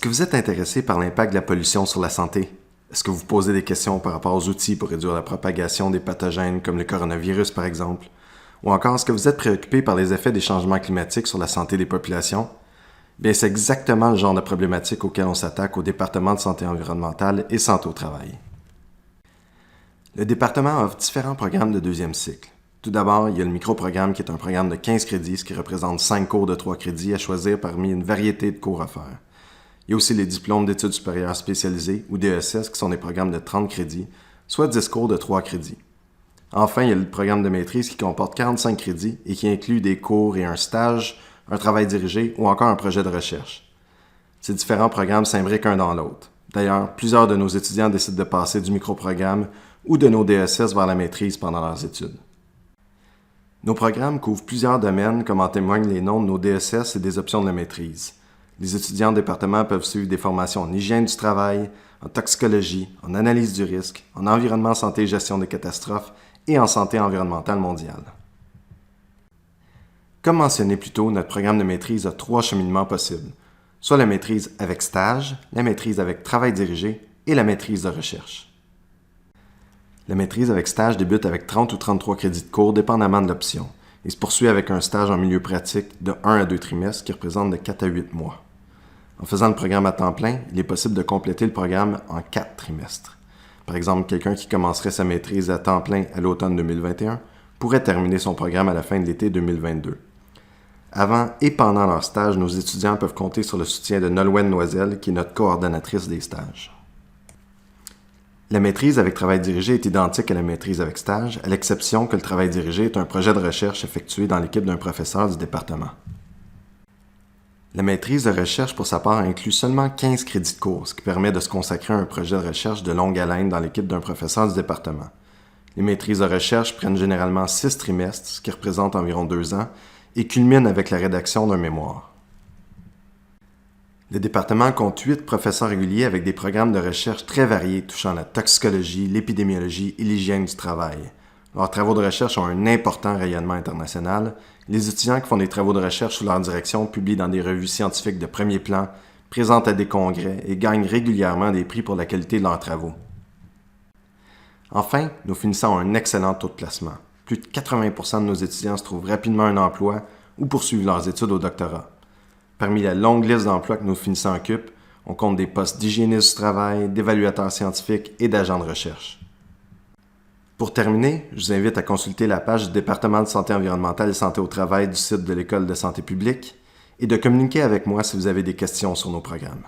Est-ce que vous êtes intéressé par l'impact de la pollution sur la santé? Est-ce que vous posez des questions par rapport aux outils pour réduire la propagation des pathogènes comme le coronavirus par exemple? Ou encore, est-ce que vous êtes préoccupé par les effets des changements climatiques sur la santé des populations? Bien, c'est exactement le genre de problématique auquel on s'attaque au département de santé environnementale et santé au travail. Le département offre différents programmes de deuxième cycle. Tout d'abord, il y a le micro-programme qui est un programme de 15 crédits, ce qui représente 5 cours de 3 crédits à choisir parmi une variété de cours à faire. Il y a aussi les diplômes d'études supérieures spécialisées, ou DESS, qui sont des programmes de 30 crédits, soit 10 cours de 3 crédits. Enfin, il y a le programme de maîtrise qui comporte 45 crédits et qui inclut des cours et un stage, un travail dirigé ou encore un projet de recherche. Ces différents programmes s'imbriquent un dans l'autre. D'ailleurs, plusieurs de nos étudiants décident de passer du micro-programme ou de nos DESS vers la maîtrise pendant leurs études. Nos programmes couvrent plusieurs domaines, comme en témoignent les noms de nos DESS et des options de la maîtrise. Les étudiants au département peuvent suivre des formations en hygiène du travail, en toxicologie, en analyse du risque, en environnement, santé et gestion des catastrophes et en santé environnementale mondiale. Comme mentionné plus tôt, notre programme de maîtrise a 3 cheminements possibles, soit la maîtrise avec stage, la maîtrise avec travail dirigé et la maîtrise de recherche. La maîtrise avec stage débute avec 30 ou 33 crédits de cours, dépendamment de l'option, et se poursuit avec un stage en milieu pratique de 1 à 2 trimestres qui représente de 4 à 8 mois. En faisant le programme à temps plein, il est possible de compléter le programme en 4 trimestres. Par exemple, quelqu'un qui commencerait sa maîtrise à temps plein à l'automne 2021 pourrait terminer son programme à la fin de l'été 2022. Avant et pendant leur stage, nos étudiants peuvent compter sur le soutien de Nolwenn Noiselle, qui est notre coordonnatrice des stages. La maîtrise avec travail dirigé est identique à la maîtrise avec stage, à l'exception que le travail dirigé est un projet de recherche effectué dans l'équipe d'un professeur du département. La maîtrise de recherche, pour sa part, inclut seulement 15 crédits de cours, ce qui permet de se consacrer à un projet de recherche de longue haleine dans l'équipe d'un professeur du département. Les maîtrises de recherche prennent généralement 6 trimestres, ce qui représente environ 2 ans, et culminent avec la rédaction d'un mémoire. Le département compte 8 professeurs réguliers avec des programmes de recherche très variés touchant la toxicologie, l'épidémiologie et l'hygiène du travail. Leurs travaux de recherche ont un important rayonnement international. Les étudiants qui font des travaux de recherche sous leur direction publient dans des revues scientifiques de premier plan, présentent à des congrès et gagnent régulièrement des prix pour la qualité de leurs travaux. Enfin, nos finissants ont un excellent taux de placement. Plus de 80% de nos étudiants se trouvent rapidement un emploi ou poursuivent leurs études au doctorat. Parmi la longue liste d'emplois que nos finissants occupent, on compte des postes d'hygiéniste du travail, d'évaluateurs scientifiques et d'agents de recherche. Pour terminer, je vous invite à consulter la page du département de santé environnementale et santé au travail du site de l'École de santé publique et de communiquer avec moi si vous avez des questions sur nos programmes.